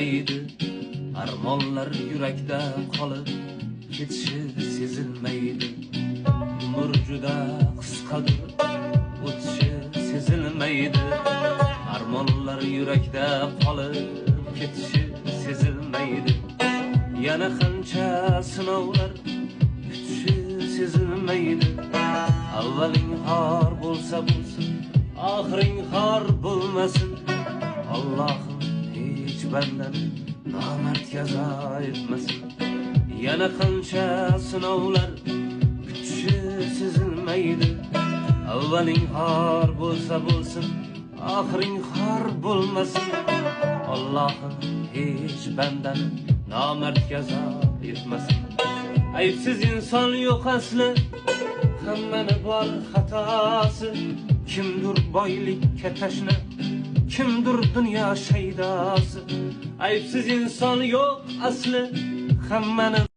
sezilmaydi. Armonlar yurakda qolib ketishi sezilmaydi. Umr juda qisqadir, o'tishi sezilmaydi. Armonlar yurakda qolib ketishi sezilmaydi. Yana qancha sinovlar kutishi sezilmaydi. Avvaling xor bo'lsa bo'lsin, oxiring xor bo'lmasin. Allohim hech bandani nomardga zazo etmasin. Yana qancha sinovlar kutishi sezilmaydi. Avvaling xor bo'lsa bo'lsin, oxiring xor bo'lmasin. Allohim hech bandani nomardga zazo etmasin. Aybsiz inson yo'q asli, hammani bor xatosi. Kimdir boylikka tashna, kimdir dunyo shaydosi. Aybsiz inson yo'q asli, hammani